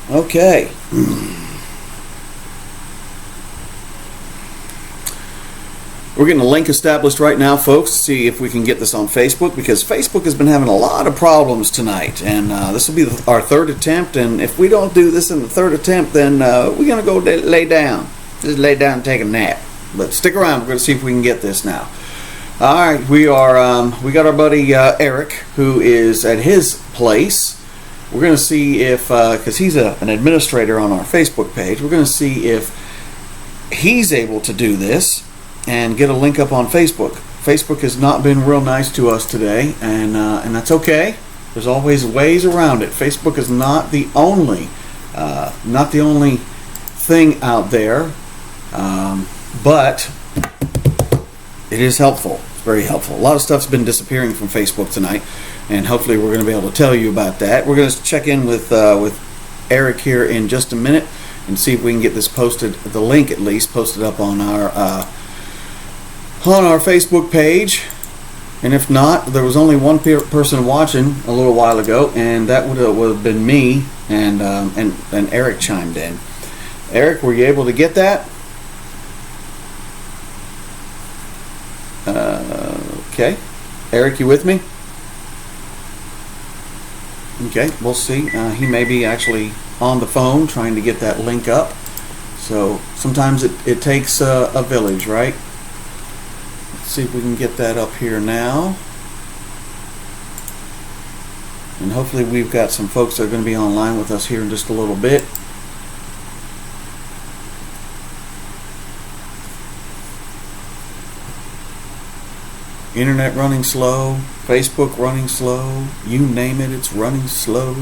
Okay. We're getting a link established right now, folks, to see if we can get this on Facebook, because Facebook has been having a lot of problems tonight, and this will be our third attempt, and if we don't do this in the third attempt, then we're going to go lay down. Just lay down and take a nap. But stick around. We're going to see if we can get this now. All right, we got our buddy Eric, who is at his place. We're going to see if, because he's an administrator on our Facebook page, we're going to see if he's able to do this and get a link up on Facebook. Facebook has not been real nice to us today, and that's okay. There's always ways around it. Facebook is not the only thing out there, but it is helpful. It's very helpful. A lot of stuff's been disappearing from Facebook tonight, and hopefully we're going to be able to tell you about that. We're going to check in with Eric here in just a minute and see if we can get this posted, the link at least, posted up on our Facebook page. And if not, there was only one person watching a little while ago, and that would have been me, and Eric chimed in. Eric, were you able to get that? Okay. Eric, you with me? Okay, we'll see. He may be actually on the phone trying to get that link up. So sometimes it takes a village, right? Let's see if we can get that up here now. And hopefully we've got some folks that are going to be online with us here in just a little bit. Internet running slow, Facebook running slow, you name it, it's running slow.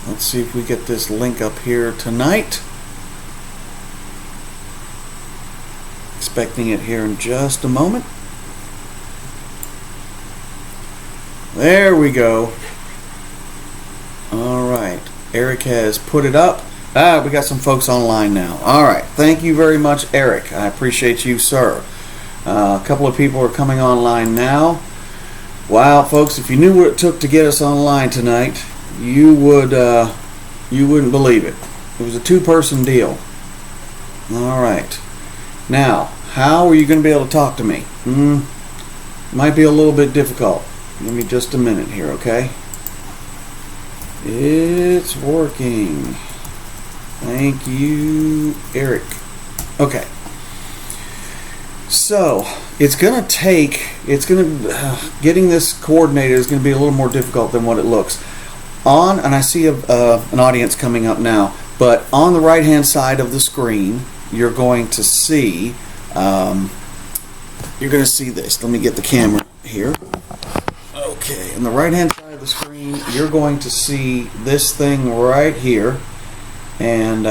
Let's see if we get this link up here tonight. Expecting it here in just a moment. There we go. All right, Eric has put it up. We got some folks online now. All right, thank you very much, Eric. I appreciate you, sir. A couple of people are coming online now. Wow, folks, if you knew what it took to get us online tonight, you wouldn't believe it. It was a two-person deal. All right. Now, how are you going to be able to talk to me? Might be a little bit difficult. Give me just a minute here, okay? It's working. Thank you, Eric. Okay. So, getting this coordinated is going to be a little more difficult than what it looks. And I see an audience coming up now, but on the right hand side of the screen, you're going to see this. Let me get the camera here. Okay, on the right hand side of the screen, you're going to see this thing right here. And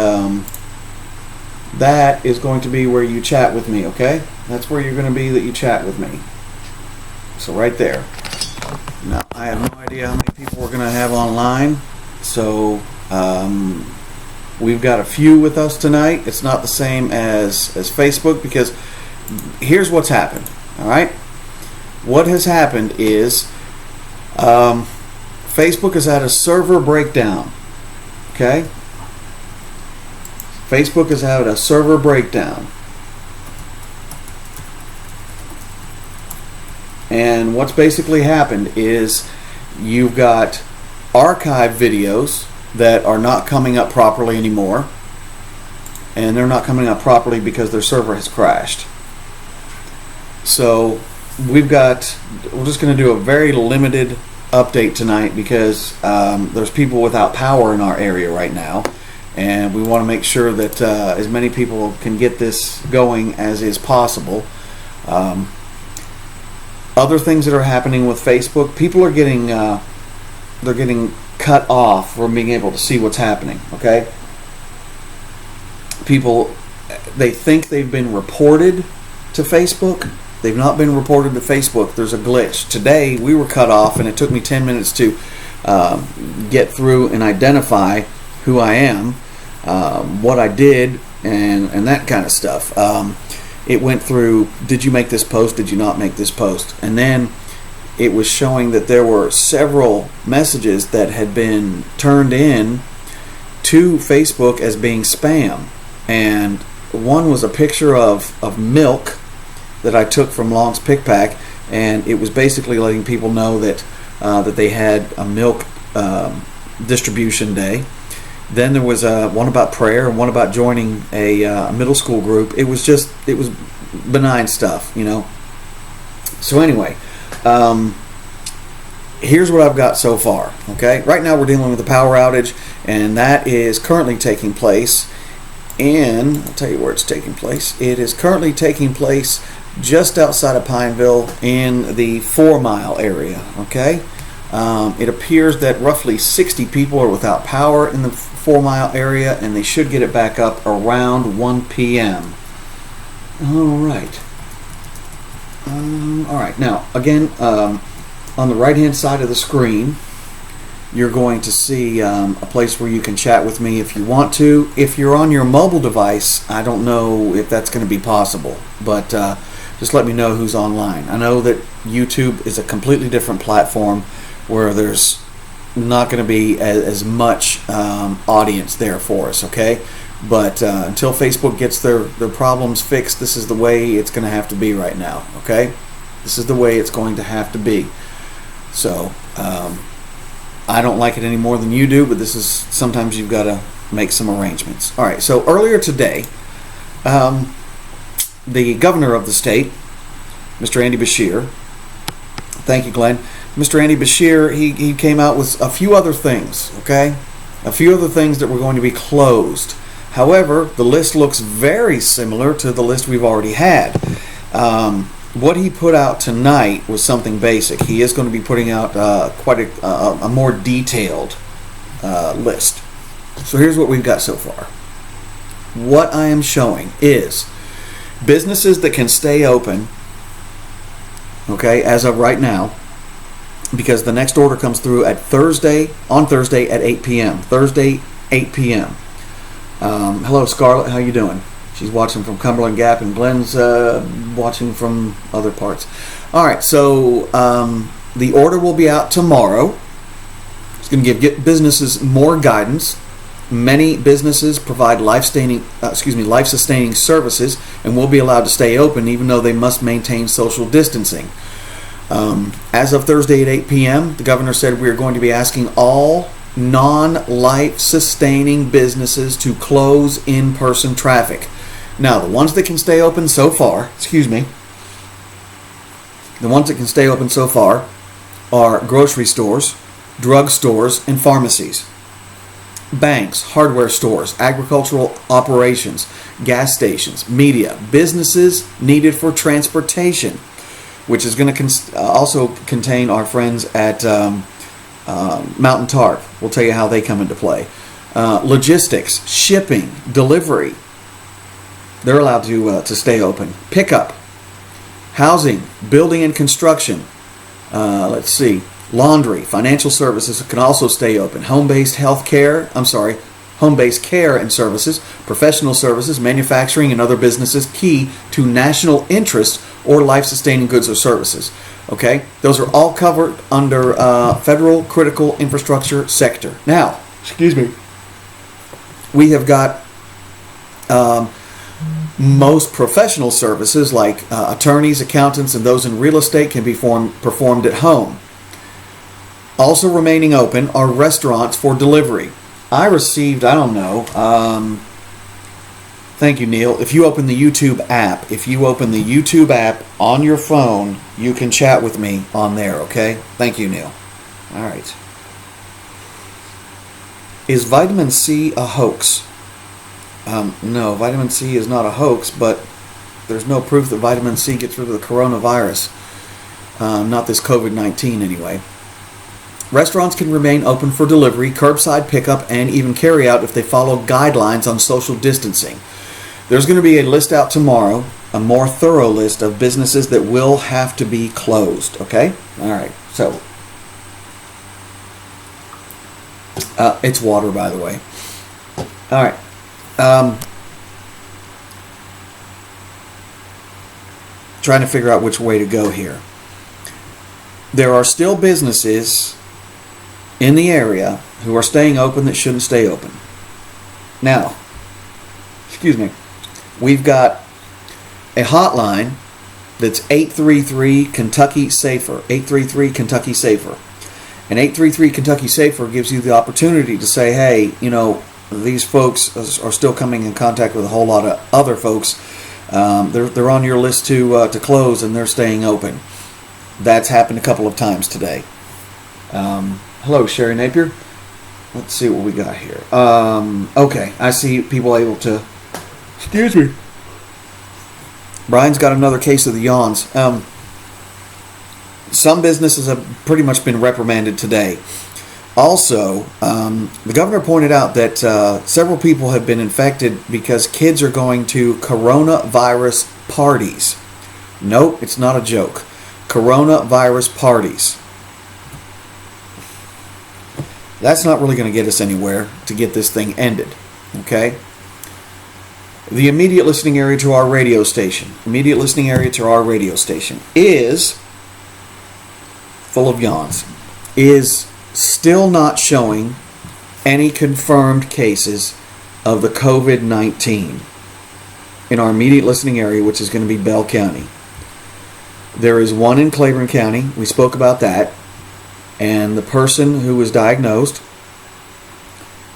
that is going to be where you chat with me, okay? That's where you're going to be, that you chat with me. So right there. Now, I have no idea how many people we're going to have online. So we've got a few with us tonight. It's not the same as Facebook, because here's what's happened, all right? What has happened is Facebook has had a server breakdown, okay? Facebook has had a server breakdown. And what's basically happened is you've got archive videos that are not coming up properly anymore. And they're not coming up properly because their server has crashed. So we're just going to do a very limited update tonight, because there's people without power in our area right now. And we want to make sure that as many people can get this going as is possible. Other things that are happening with Facebook, people are getting cut off from being able to see what's happening. Okay, people, they think they've been reported to Facebook. They've not been reported to Facebook. There's a glitch. Today we were cut off, and it took me 10 minutes to get through and identify who I am, what I did, and that kind of stuff. It went through, did you make this post? Did you not make this post? And then it was showing that there were several messages that had been turned in to Facebook as being spam. And one was a picture of milk that I took from Long's Pick Pack, and it was basically letting people know that that they had a milk distribution day. Then there was one about prayer and one about joining a middle school group. It was benign stuff, you know. So anyway, here's what I've got so far. Okay, right now we're dealing with a power outage, and that is currently taking place. And I'll tell you where it's taking place. It is currently taking place just outside of Pineville in the 4 Mile area. Okay, it appears that roughly 60 people are without power in the 4 Mile area, and they should get it back up around 1 p.m. All right. All right. Now, again, on the right-hand side of the screen, you're going to see a place where you can chat with me if you want to. If you're on your mobile device, I don't know if that's going to be possible, but just let me know who's online. I know that YouTube is a completely different platform where there's not going to be as much audience there for us, okay? But until Facebook gets their problems fixed, this is the way it's going to have to be right now, okay? This is the way it's going to have to be. So, I don't like it any more than you do, but this is, sometimes you've got to make some arrangements. All right, so earlier today, the governor of the state, Mr. Andy Beshear, thank you, Glenn. Mr. Andy Beshear, he came out with a few other things, okay? A few other things that were going to be closed. However, the list looks very similar to the list we've already had. What he put out tonight was something basic. He is going to be putting out quite a more detailed list. So here's what we've got so far. What I am showing is businesses that can stay open, okay, as of right now, because the next order comes through on Thursday at 8 p.m. Thursday, 8 p.m. Hello, Scarlett. How you doing? She's watching from Cumberland Gap, and Glenn's watching from other parts. All right, so the order will be out tomorrow. It's going to give businesses more guidance. Many businesses provide life-sustaining services and will be allowed to stay open even though they must maintain social distancing. As of Thursday at 8 p.m., the governor said we are going to be asking all non-life-sustaining businesses to close in-person traffic. Now, the ones that can stay open so far, are grocery stores, drug stores, and pharmacies, banks, hardware stores, agricultural operations, gas stations, media, businesses needed for transportation, which is going to also contain our friends at Mountain Tarp. We'll tell you how they come into play. Logistics, shipping, delivery, they're allowed to stay open. Pickup, housing, building and construction. Laundry, financial services can also stay open. Home-based care and services, professional services, manufacturing, and other businesses key to national interest or life-sustaining goods or services. Okay, those are all covered under federal critical infrastructure sector. Now, we have got most professional services like attorneys, accountants, and those in real estate can be performed at home. Also remaining open are restaurants for delivery. I received, thank you, Neil. If you open the YouTube app on your phone, you can chat with me on there, okay? Thank you, Neil. All right. Is vitamin C a hoax? No, vitamin C is not a hoax, but there's no proof that vitamin C gets rid of the coronavirus. Not this COVID-19 anyway. Restaurants can remain open for delivery, curbside pickup, and even carry out if they follow guidelines on social distancing. There's going to be a list out tomorrow, a more thorough list of businesses that will have to be closed, okay? All right, so it's water, by the way. All right. Trying to figure out which way to go here. there are still businesses in the area who are staying open that shouldn't stay open. Now, excuse me, we've got a hotline that's 833 Kentucky Safer. 833 Kentucky Safer. And 833 Kentucky Safer gives you the opportunity to say, hey, you know, these folks are still coming in contact with a whole lot of other folks. They're on your list to close, and they're staying open. That's happened a couple of times today. Hello, Sherry Napier. Let's see what we got here. Okay, I see people able to... Excuse me. Brian's got another case of the yawns. Some businesses have pretty much been reprimanded today. Also, the governor pointed out that several people have been infected because kids are going to coronavirus parties. Nope, it's not a joke. Coronavirus parties. That's not really going to get us anywhere to get this thing ended. Okay? The immediate listening area to our radio station. Immediate listening area to our radio station is full of yawns. Is still not showing any confirmed cases of the COVID-19 in our immediate listening area, which is going to be Bell County. There is one in Claiborne County. We spoke about that. And the person who was diagnosed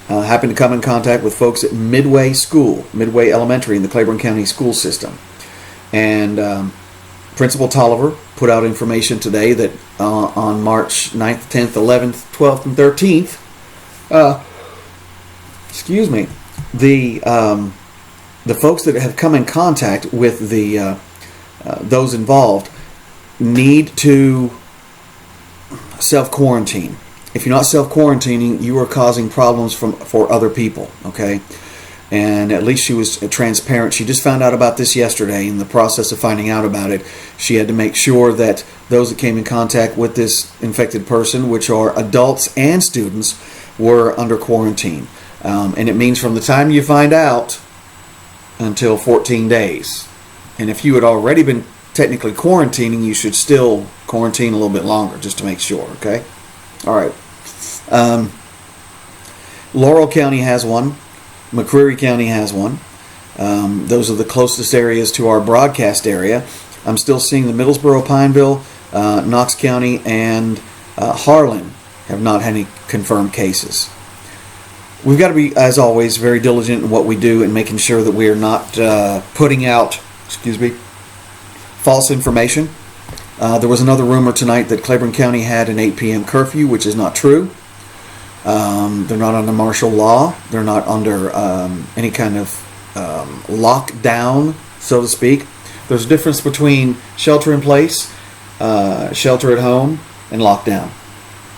happened to come in contact with folks at Midway School, Midway Elementary in the Claiborne County school system. And Principal Tolliver put out information today that on March 9th, 10th, 11th, 12th, and 13th, the folks that have come in contact with the those involved need to self-quarantine. If you're not self-quarantining, you are causing problems for other people, okay? And at least she was transparent. She just found out about this yesterday. In the process of finding out about it, she had to make sure that those that came in contact with this infected person, which are adults and students, were under quarantine. And it means from the time you find out until 14 days. And if you had already been technically quarantining, you should still quarantine a little bit longer just to make sure, okay? All right. Laurel County has one. McCreary County has one. Those are the closest areas to our broadcast area. I'm still seeing the Middlesboro, Pineville, Knox County, and Harlan have not had any confirmed cases. We've got to be, as always, very diligent in what we do and making sure that we are not putting out, false information. There was another rumor tonight that Claiborne County had an 8 p.m. curfew, which is not true. They're not under martial law. They're not under any kind of lockdown, so to speak. There's a difference between shelter in place, shelter at home, and lockdown.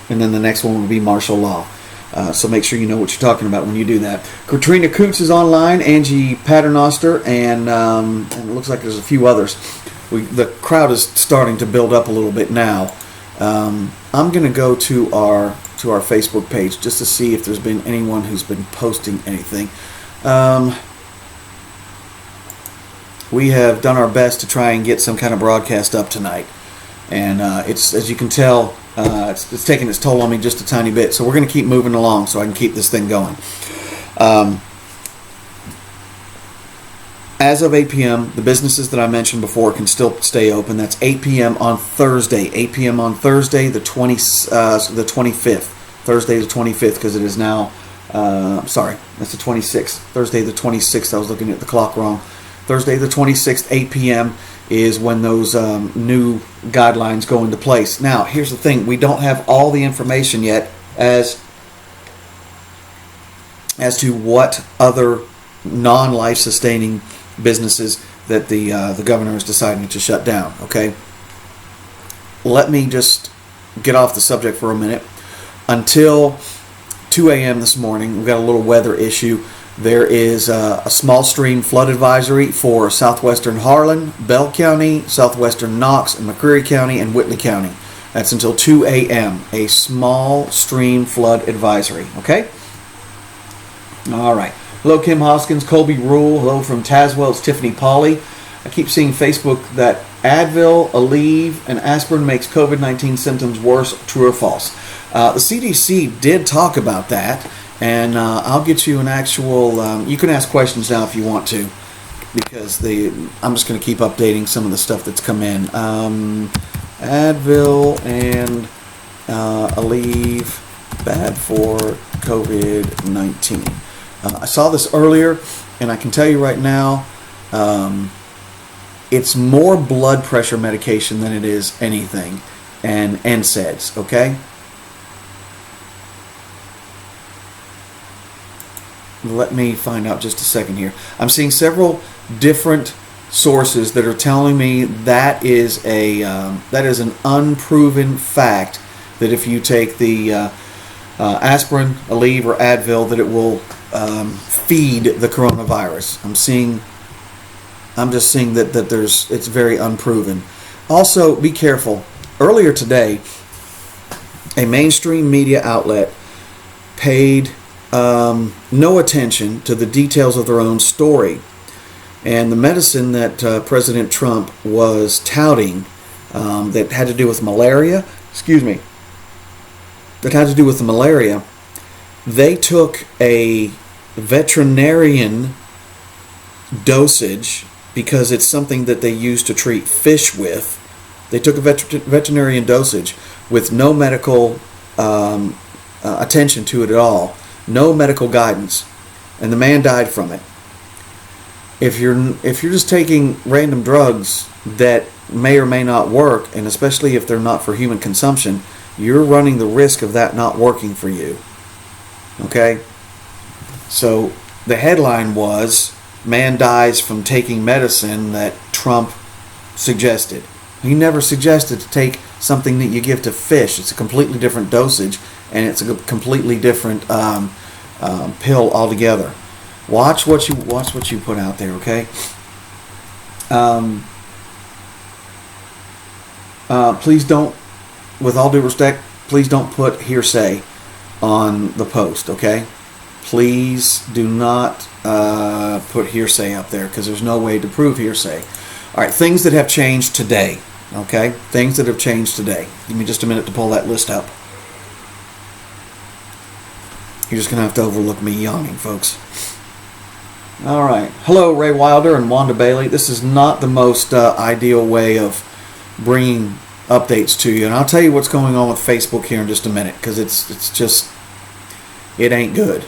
And then the next one would be martial law. So make sure you know what you're talking about when you do that. Katrina Coots is online, Angie Paternoster, and it looks like there's a few others. The crowd is starting to build up a little bit now. I'm going to go to our Facebook page just to see if there's been anyone who's been posting anything. We have done our best to try and get some kind of broadcast up tonight, and it's, as you can tell, it's taking its toll on me just a tiny bit. So we're going to keep moving along so I can keep this thing going. As of 8 p.m., the businesses that I mentioned before can still stay open. That's 8 p.m. on Thursday. 8 p.m. on Thursday, the 25th. Thursday the 25th, because it is now, sorry, that's the 26th. Thursday the 26th, I was looking at the clock wrong. Thursday the 26th, 8 p.m. is when those new guidelines go into place. Now, here's the thing. We don't have all the information yet as to what other non-life sustaining businesses that the governor is deciding to shut down. Okay, let me just get off the subject for a minute. Until 2 a.m. this morning, we've got a little weather issue. There is a small stream flood advisory for southwestern Harlan, Bell County, southwestern Knox, and McCreary County, and Whitley County. That's until 2 a.m. A small stream flood advisory. Okay? All right. Hello, Kim Hoskins, Colby Rule. Hello from Tazewell. It's Tiffany Polly. I keep seeing Facebook that Advil, Aleve, and aspirin makes COVID-19 symptoms worse. True or false? The CDC did talk about that, and I'll get you an actual. You can ask questions now if you want to, because I'm just going to keep updating some of the stuff that's come in. Advil and Aleve bad for COVID-19. I saw this earlier, and I can tell you right now, it's more blood pressure medication than it is anything, and NSAIDs, okay? Let me find out just a second here. I'm seeing several different sources that are telling me that is an unproven fact, that if you take the aspirin, Aleve, or Advil, that it will feed the coronavirus. I'm just seeing that it's very unproven. Also, be careful. Earlier today, a mainstream media outlet paid no attention to the details of their own story. And the medicine that President Trump was touting that had to do with malaria, they took a veterinarian dosage, because it's something that they use to treat fish with. They took a veterinarian dosage with no medical attention to it at all, no medical guidance, and the man died from it. If you're just taking random drugs that may or may not work, and especially if they're not for human consumption, you're running the risk of that not working for you. Okay? So the headline was, man dies from taking medicine that Trump suggested. He never suggested to take something that you give to fish. It's a completely different dosage, and it's a completely different pill altogether. Watch what you put out there, okay? Please don't, with all due respect, please don't put hearsay on the post, okay? Please do not put hearsay up there, because there's no way to prove hearsay. All right, things that have changed today, okay? Things that have changed today. Give me just a minute to pull that list up. You're just going to have to overlook me yawning, folks. All right. Hello, Ray Wilder and Wanda Bailey. This is not the most ideal way of bringing updates to you, and I'll tell you what's going on with Facebook here in just a minute, because it's just, it ain't good.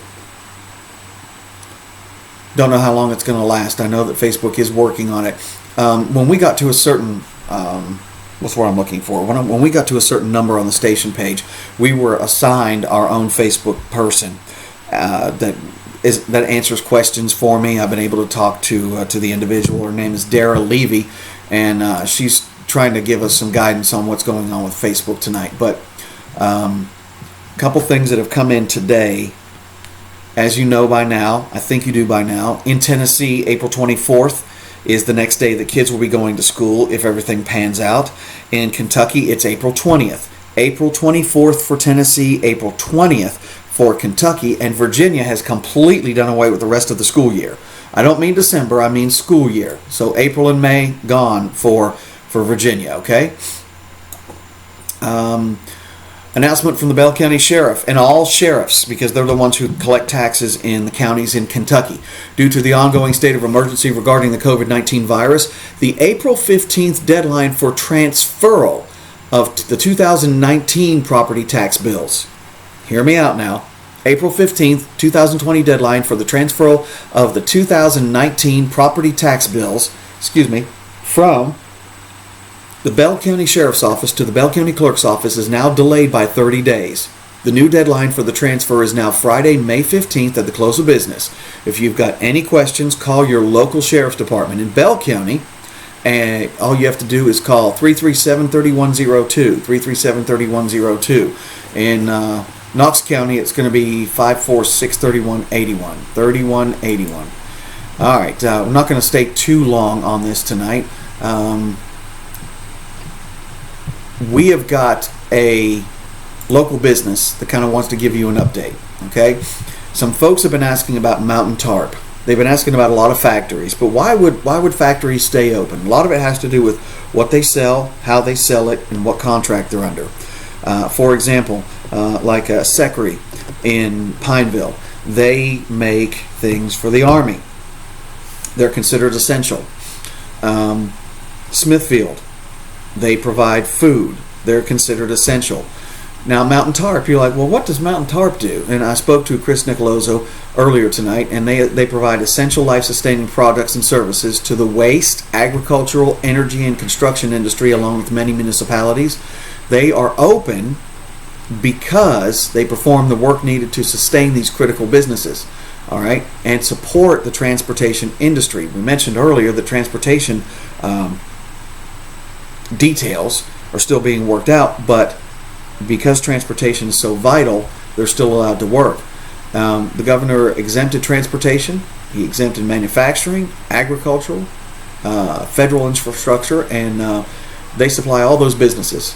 Don't know how long it's going to last. I know that Facebook is working on it. When we got to a certain, what's what I'm looking for? When we got to a certain number on the station page, we were assigned our own Facebook person that answers questions for me. I've been able to talk to the individual. Her name is Dara Levy, and she's trying to give us some guidance on what's going on with Facebook tonight. But a couple things that have come in today. As you know by now, I think you do by now, in Tennessee, April 24th is the next day that kids will be going to school if everything pans out. In Kentucky, it's April 20th. April 24th for Tennessee, April 20th for Kentucky, and Virginia has completely done away with the rest of the school year. I don't mean December, I mean school year. So April and May gone for Virginia, okay? Announcement from the Bell County Sheriff and all sheriffs, because they're the ones who collect taxes in the counties in Kentucky. Due to the ongoing state of emergency regarding the COVID-19 virus, the April 15th deadline for transferal of the 2019 property tax bills. Hear me out now. April 15th, 2020 deadline for the transferal of the 2019 property tax bills, from the Bell County Sheriff's Office to the Bell County Clerk's Office is now delayed by 30 days. The new deadline for the transfer is now Friday, May 15th at the close of business. If you've got any questions, call your local Sheriff's Department. In Bell County, and all you have to do is call 337-3102, 337-3102. In Knox County, it's going to be 546-3181, 3181. All right, we're not going to stay too long on this tonight. We have got a local business that kind of wants to give you an update, okay? Some folks have been asking about Mountain Tarp. They've been asking about a lot of factories, but why would factories stay open? A lot of it has to do with what they sell, how they sell it, and what contract they're under. For example, like Secre in Pineville, they make things for the Army. They're considered essential. Smithfield, they provide food. They're considered essential. Now, Mountain Tarp, you're like, well, what does Mountain Tarp do? And I spoke to Chris Nicoloso earlier tonight, and they provide essential life-sustaining products and services to the waste, agricultural, energy, and construction industry, along with many municipalities. They are open because they perform the work needed to sustain these critical businesses, all right, and support the transportation industry. We mentioned earlier that transportation details are still being worked out, but because transportation is so vital, they're still allowed to work. The governor exempted transportation, he exempted manufacturing, agricultural, federal infrastructure, and they supply all those businesses.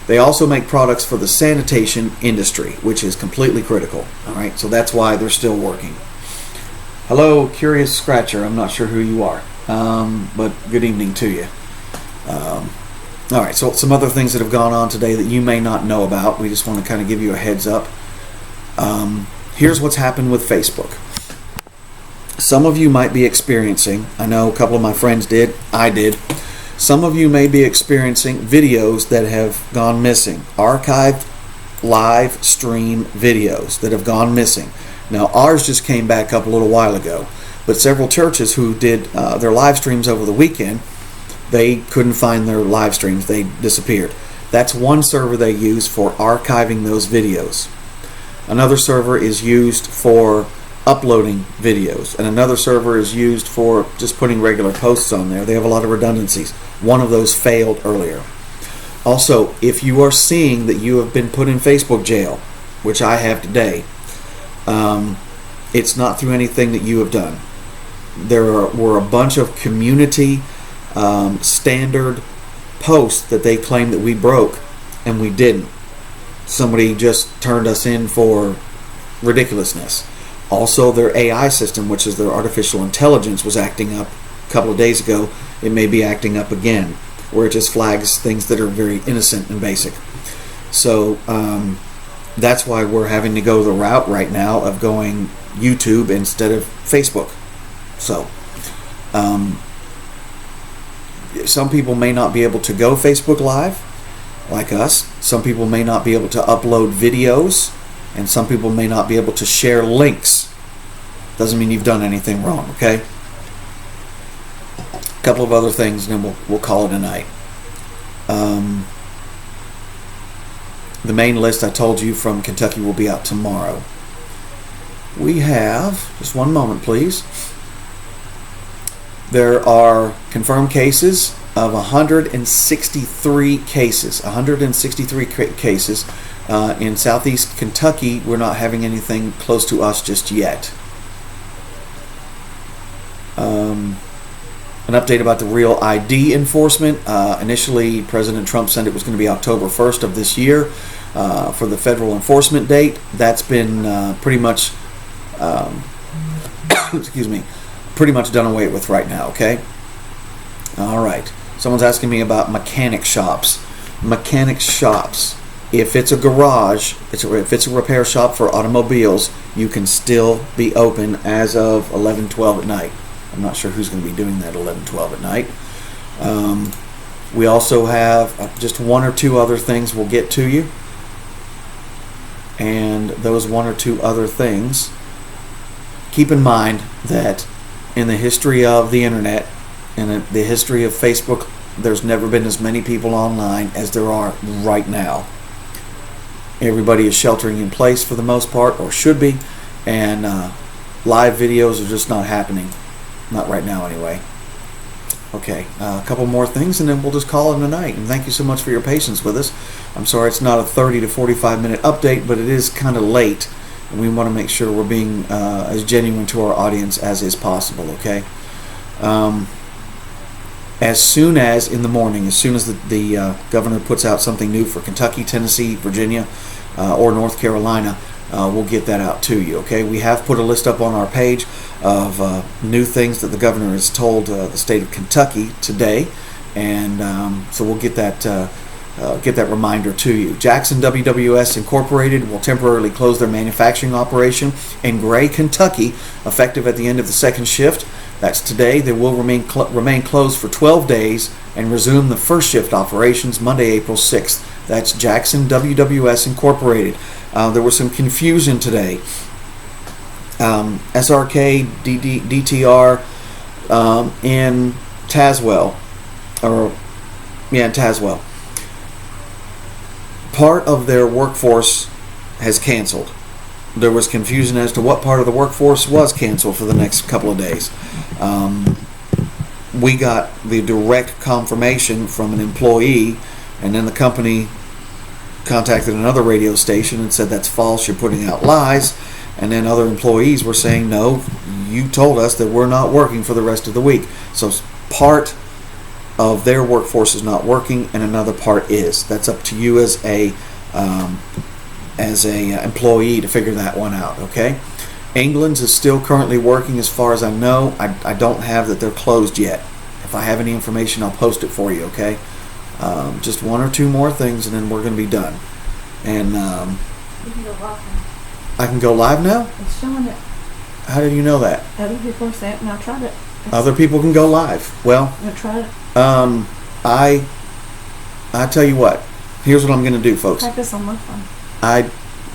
They also make products for the sanitation industry, which is completely critical. All right, so that's why they're still working. Hello, Curious Scratcher. I'm not sure who you are, but good evening to you. All right, so some other things that have gone on today that you may not know about. We just want to kind of give you a heads up. Here's what's happened with Facebook. Some of you might be experiencing, I know a couple of my friends did, I did, some of you may be experiencing videos that have gone missing, archived live stream videos that have gone missing. Now, ours just came back up a little while ago, but several churches who did their live streams over the weekend, they couldn't find their live streams. They disappeared. That's one server they use for archiving those videos. Another server is used for uploading videos, and another server is used for just putting regular posts on there. They have a lot of redundancies. One of those failed earlier. Also, if you are seeing that you have been put in Facebook jail, which I have today, it's not through anything that you have done. There were a bunch of community standard posts that they claim that we broke, and we didn't. Somebody just turned us in for ridiculousness. Also, their AI system, which is their artificial intelligence, was acting up a couple of days ago. It may be acting up again, where it just flags things that are very innocent and basic. So that's why we're having to go the route right now of going YouTube instead of Facebook. So some people may not be able to go Facebook Live like us. Some people may not be able to upload videos, and some people may not be able to share links. Doesn't mean you've done anything wrong, okay? A couple of other things, and then we'll call it a night. The main list I told you from Kentucky will be out tomorrow. We have, just one moment please, there are confirmed cases of 163 cases. 163 cases. In southeast Kentucky, we're not having anything close to us just yet. An update about the Real ID enforcement. Initially, President Trump said it was going to be October 1st of this year for the federal enforcement date. That's been pretty much, excuse me, pretty much done away with right now, okay? All right. Someone's asking me about mechanic shops. Mechanic shops. If it's a garage, if it's a repair shop for automobiles, you can still be open as of 11:12 at night. I'm not sure who's going to be doing that 11:12 at night. We also have just one or two other things we'll get to you. And those one or two other things, keep in mind that in the history of the internet, in the history of Facebook, there's never been as many people online as there are right now. Everybody is sheltering in place for the most part, or should be, and live videos are just not happening. Not right now anyway. Okay, a couple more things and then we'll just call it a night. And thank you so much for your patience with us. I'm sorry it's not a 30 to 45 minute update, but it is kind of late, and we want to make sure we're being as genuine to our audience as is possible, okay? As soon as in the morning, as soon as the governor puts out something new for Kentucky, Tennessee, Virginia, or North Carolina, we'll get that out to you, okay? We have put a list up on our page of new things that the governor has told the state of Kentucky today, and so we'll get that reminder to you. Jackson WWS Incorporated will temporarily close their manufacturing operation in Gray, Kentucky, effective at the end of the second shift. That's today. They will remain closed for 12 days and resume the first shift operations Monday, April 6th. That's Jackson WWS Incorporated. There was some confusion today. SRK DTR in Tazewell, in Tazewell. Part of their workforce has canceled. There was confusion as to what part of the workforce was canceled for the next couple of days. We got the direct confirmation from an employee, and then the company contacted another radio station and said that's false, you're putting out lies. And then other employees were saying, no, you told us that we're not working for the rest of the week. So part of their workforce is not working and another part is. That's up to you as a employee to figure that one out, okay? England's is still currently working as far as I know. I don't have that they're closed yet. If I have any information, I'll post it for you, okay? Just one or two more things and then we're going to be done. And You can go live now. I can go live now? It's showing it. How did you know that? Other people are saying, and I tried it. Other people can go live. Well, I tried it. I tell you what. Here's what I'm going to do, folks. Practice on my phone.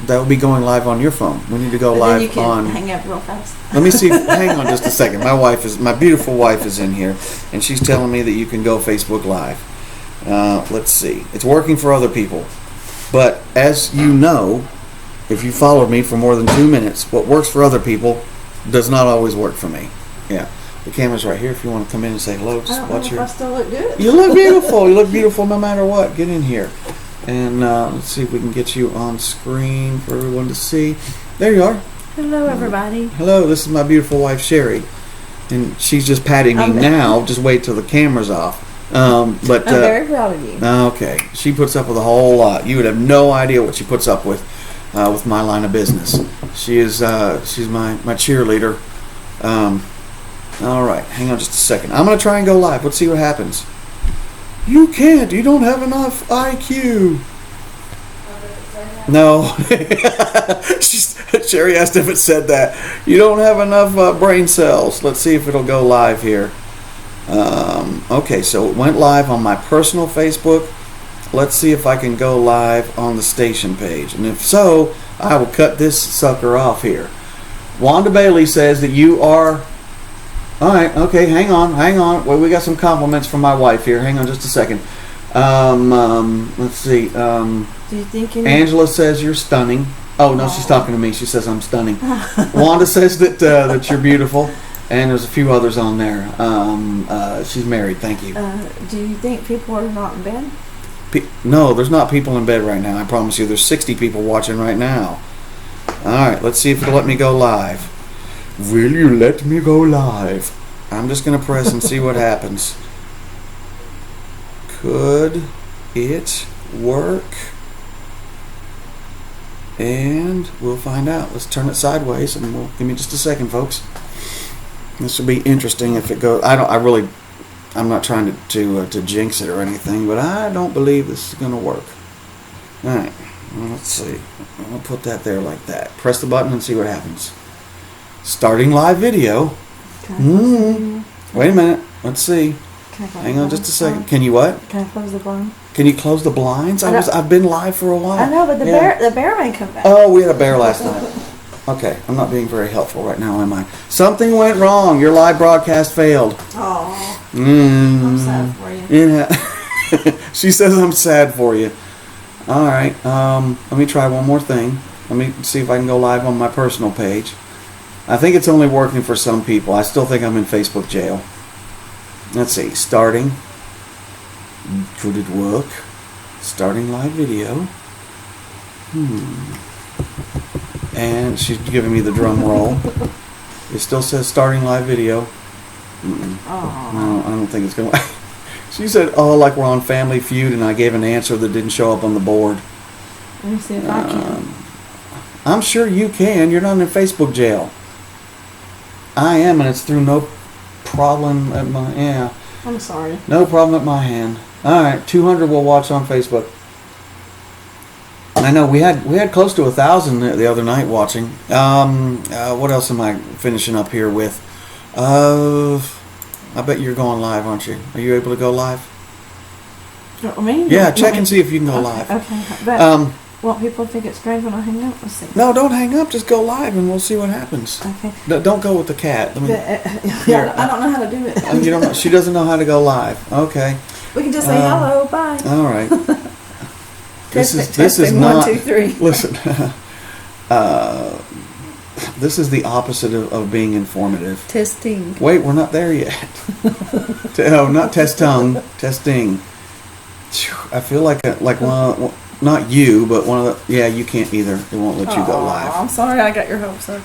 That will be going live on your phone. We need to go But live then you can on. hang up real fast. Let me see. Hang on just a second. My beautiful wife is in here, and she's telling me that you can go Facebook Live. Let's see. It's working for other people, but as you know, if you followed me for more than 2 minutes, what works for other people does not always work for me. Yeah, the camera's right here. If you want to come in and say hello, just I don't know watch if your. I still look good. You look beautiful. You look beautiful no matter what. Get in here. And let's see if we can get you on screen for everyone to see. There you are. Hello, everybody. Hello, this is my beautiful wife, Sherry. And she's just patting me now. Just wait till the camera's off. But I'm very proud of you. Okay. She puts up with a whole lot. You would have no idea what she puts up with my line of business. She's my cheerleader. All right. Hang on just a second. I'm going to try and go live. Let's see what happens. You can't. You don't have enough IQ. No. Sherry asked if it said that. You don't have enough brain cells. Let's see if it'll go live here. Okay, so it went live on my personal Facebook. Let's see if I can go live on the station page. And if so, I will cut this sucker off here. Wanda Bailey says that you are... All right, okay, hang on. Well, we got some compliments from my wife here. Hang on just a second. Let's see. Do you think you're... Angela says you're stunning. Oh, no, she's talking to me. She says I'm stunning. Wanda says that you're beautiful. And there's a few others on there. She's married, thank you. Do you think people are not in bed? No, there's not people in bed right now. I promise you, there's 60 people watching right now. All right, let's see if it'll let me go live. Will you let me go live? I'm just going to press and see what happens. Could it work? And we'll find out. Let's turn it sideways, and give me just a second, folks. This will be interesting if it goes. I'm not trying to jinx it or anything, but I don't believe this is going to work. All right, well, let's see. I'm going to put that there like that. Press the button and see what happens. Starting live video. Wait a minute. Let's see. Hang on just a second. Can you what? Can I close the blind? Can you close the blinds? I've been live for a while. I know, but the bear may come back. Oh, we had a bear last night. Okay, I'm not being very helpful right now, am I? Something went wrong. Your live broadcast failed. Oh, I'm sad for you. Yeah. She says I'm sad for you. All right. Let me try one more thing. Let me see if I can go live on my personal page. I think it's only working for some people. I still think I'm in Facebook jail. Let's see. Starting. Could it work? Starting live video. And she's giving me the drum roll. It still says starting live video. No, I don't think it's going to... She said, oh, like we're on Family Feud, and I gave an answer that didn't show up on the board. Let me see if I can. I'm sure you can. You're not in Facebook jail. I am, and it's through no problem at my... Yeah. I'm sorry. No problem at my hand. All right, 200 will watch on Facebook. I know we had close to 1,000 the other night watching. What else am I finishing up here with? I bet you're going live, aren't you? Are you able to go live? I mean, Yeah, check and see if you can go live. Okay. But won't people think it's strange when I hang up? Let's see. No, don't hang up. Just go live and we'll see what happens. Okay. Don't go with the cat. Yeah, I don't know how to do it. You don't know, she doesn't know how to go live. Okay. We can just say hello, bye. All right. This is Testing, not. 1, 2, 3. Listen. This is the opposite of being informative. Testing. Wait, we're not there yet. Oh, not test tongue. Testing. I feel like one. Not you, but one of the. Yeah, you can't either. It won't let you go live. I'm sorry, I got your hopes up.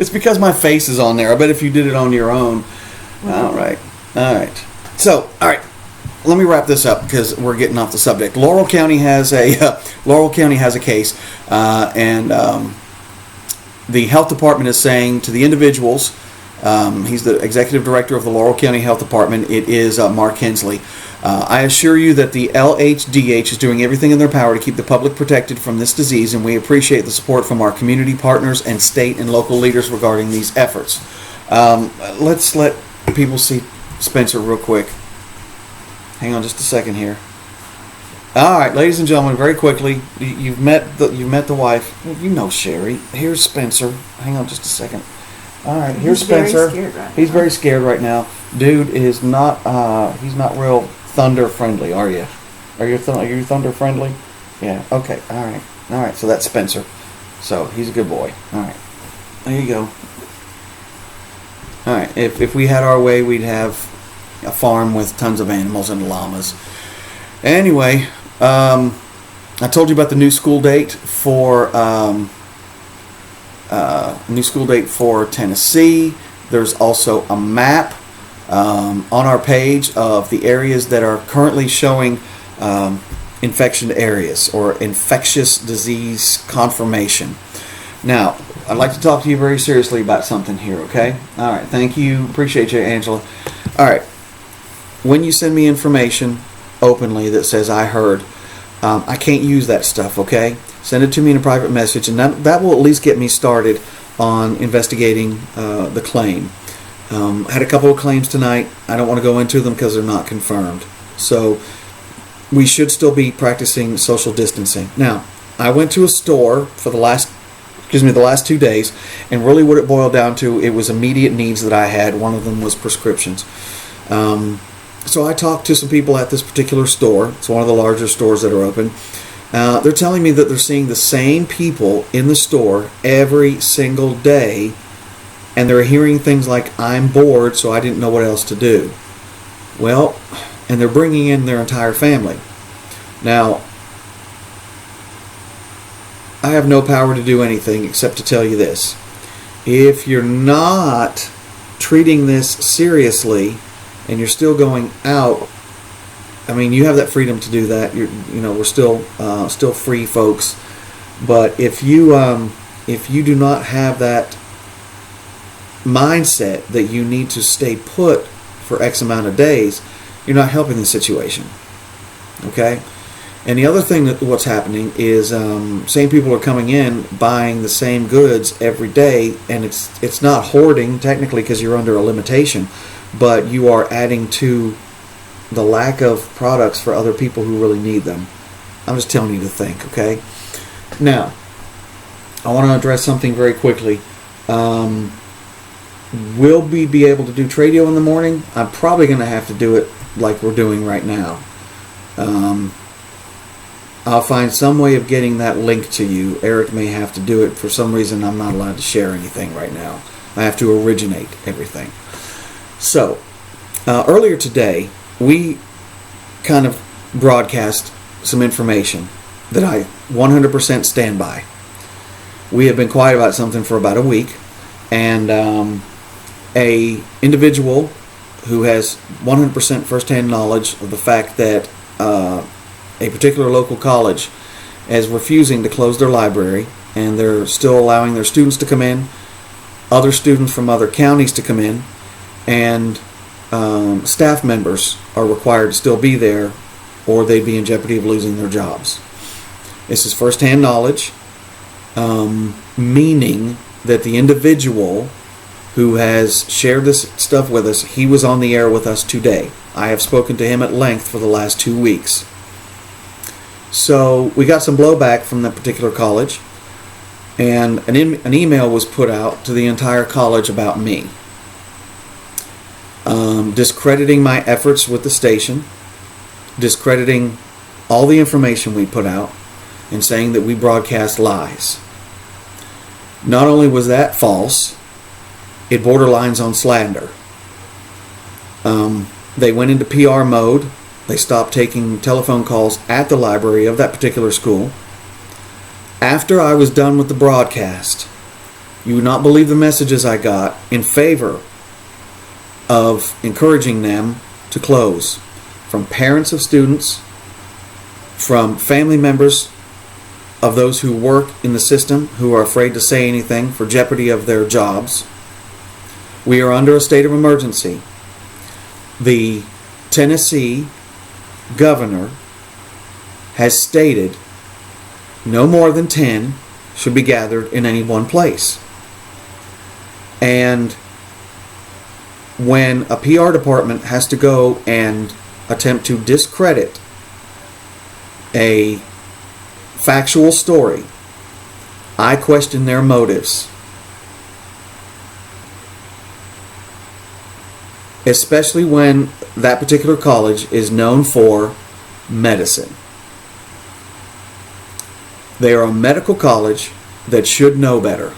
It's because my face is on there. I bet if you did it on your own. All right. So, all right. Let me wrap this up because we're getting off the subject. Laurel County has a case, and the health department is saying to the individuals. He's the executive director of the Laurel County Health Department. It is Mark Hensley. I assure you that the LHDH is doing everything in their power to keep the public protected from this disease, and we appreciate the support from our community partners and state and local leaders regarding these efforts. Let's let people see Spencer real quick. Hang on just a second here. All right, ladies and gentlemen, very quickly, you've met the wife. Well, you know Sherry. Here's Spencer. Hang on just a second. All right, here's Spencer. He's very scared right now. Dude is not. He's not real thunder friendly. Are you? Are you thunder friendly? Yeah. Okay. All right. So that's Spencer. So he's a good boy. All right. There you go. All right. If we had our way, we'd have a farm with tons of animals and llamas. Anyway, I told you about the new school date for Tennessee. There's also a map on our page of the areas that are currently showing infection areas or infectious disease confirmation. Now, I'd like to talk to you very seriously about something here, okay? All right, thank you. Appreciate you, Angela. All right. When you send me information openly that says I heard, I can't use that stuff, okay? Send it to me in a private message, and that will at least get me started on investigating the claim. I had a couple of claims tonight. I don't want to go into them because they're not confirmed. So we should still be practicing social distancing. Now, I went to a store for the last 2 days, and really what it boiled down to, it was immediate needs that I had. One of them was prescriptions. So I talked to some people at this particular store. It's one of the larger stores that are open. They're telling me that they're seeing the same people in the store every single day, and they're hearing things like, I'm bored, so I didn't know what else to do. Well, and they're bringing in their entire family. Now, I have no power to do anything except to tell you this. If you're not treating this seriously, and you're still going out, I mean, you have that freedom to do that. We're still free folks. But if you do not have that mindset that you need to stay put for X amount of days, you're not helping the situation. Okay? And the other thing what's happening is same people are coming in buying the same goods every day, and it's not hoarding technically because you're under a limitation, but you are adding to the lack of products for other people who really need them. I'm just telling you to think, okay? Now, I want to address something very quickly. Will we be able to do Tradio in the morning? I'm probably going to have to do it like we're doing right now. I'll find some way of getting that link to you. Eric may have to do it. For some reason, I'm not allowed to share anything right now. I have to originate everything. So, earlier today, we kind of broadcast some information that I 100% stand by. We have been quiet about something for about a week, and a individual who has 100% firsthand knowledge of the fact that a particular local college is refusing to close their library, and they're still allowing their students to come in, other students from other counties to come in, and staff members are required to still be there, or they'd be in jeopardy of losing their jobs. This is first-hand knowledge, meaning that the individual who has shared this stuff with us, he was on the air with us today. I have spoken to him at length for the last 2 weeks. So we got some blowback from that particular college, and an email was put out to the entire college about me, discrediting my efforts with the station, discrediting all the information we put out, and saying that we broadcast lies. Not only was that false, it borderlines on slander. They went into PR mode. They stopped taking telephone calls at the library of that particular school. After I was done with the broadcast, you would not believe the messages I got in favor of encouraging them to close, from parents of students, from family members of those who work in the system who are afraid to say anything for jeopardy of their jobs. We are under a state of emergency. The Tennessee governor has stated no more than 10 should be gathered in any one place. And when a PR department has to go and attempt to discredit a factual story, I question their motives. Especially when that particular college is known for medicine. They are a medical college that should know better.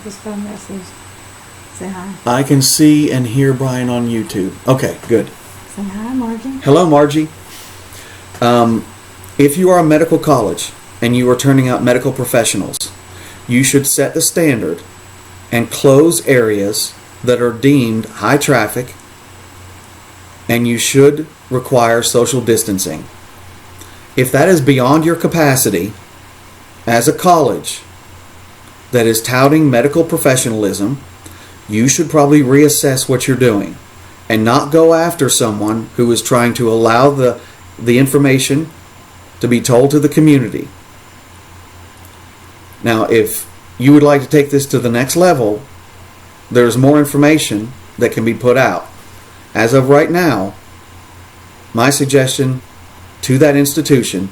Just got a message. Say hi. I can see and hear Brian on YouTube. Okay, good. Say hi, Margie. Hello, Margie. If you are a medical college and you are turning out medical professionals, you should set the standard and close areas that are deemed high traffic, and you should require social distancing. If that is beyond your capacity as a college that is touting medical professionalism, you should probably reassess what you're doing and not go after someone who is trying to allow the information to be told to the community. Now, if you would like to take this to the next level, there's more information that can be put out. As of right now, my suggestion to that institution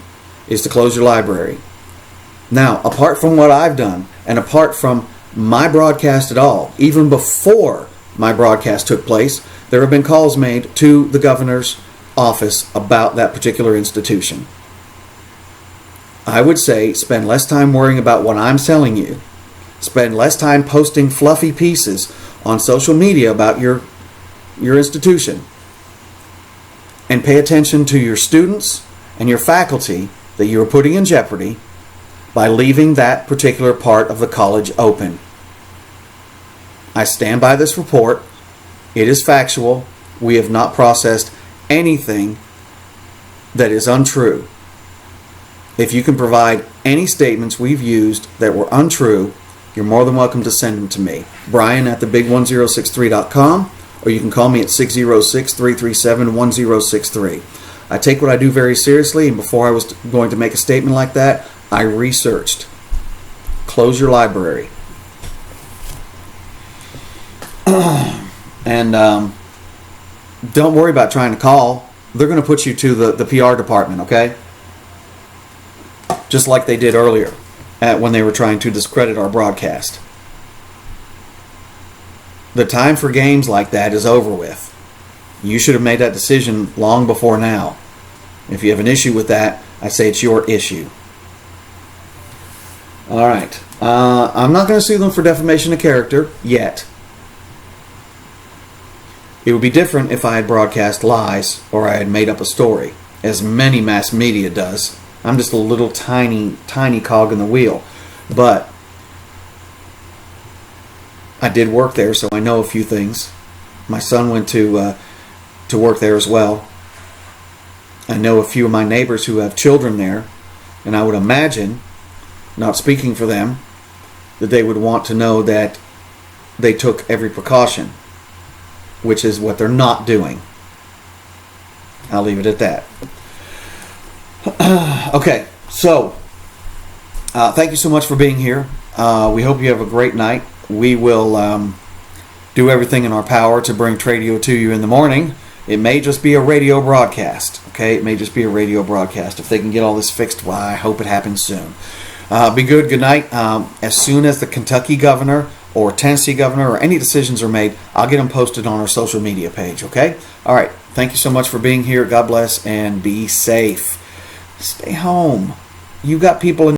is to close your library. Now, apart from what I've done, and apart from my broadcast at all, even before my broadcast took place, there have been calls made to the governor's office about that particular institution. I would say spend less time worrying about what I'm telling you. Spend less time posting fluffy pieces on social media about your institution. And pay attention to your students and your faculty that you are putting in jeopardy by leaving that particular part of the college open. I stand by this report. It is factual. We have not processed anything that is untrue. If you can provide any statements we've used that were untrue, you're more than welcome to send them to me. Brian at thebig1063.com, or you can call me at 606-337-1063. I take what I do very seriously, and before I was going to make a statement like that, I researched. Close your library. And don't worry about trying to call. They're going to put you to the PR department, okay? Just like they did earlier when they were trying to discredit our broadcast. The time for games like that is over with. You should have made that decision long before now. If you have an issue with that, I say it's your issue. All right. I'm not going to sue them for defamation of character yet. It would be different if I had broadcast lies or I had made up a story, as many mass media does. I'm just a little tiny cog in the wheel. But I did work there, so I know a few things. My son went to work there as well. I know a few of my neighbors who have children there, and I would imagine, not speaking for them, that they would want to know that they took every precaution. which is what they're not doing. I'll leave it at that. Okay, so thank you so much for being here. We hope you have a great night. We will do everything in our power to bring Tradio to you in the morning. It may just be a radio broadcast, okay? It may just be a radio broadcast. If they can get all this fixed, well, I hope it happens soon. Be good. Good night. As soon as the Kentucky governor or Tennessee governor or any decisions are made, I'll get them posted on our social media page, okay? All right. Thank you so much for being here. God bless and be safe. Stay home. You got people in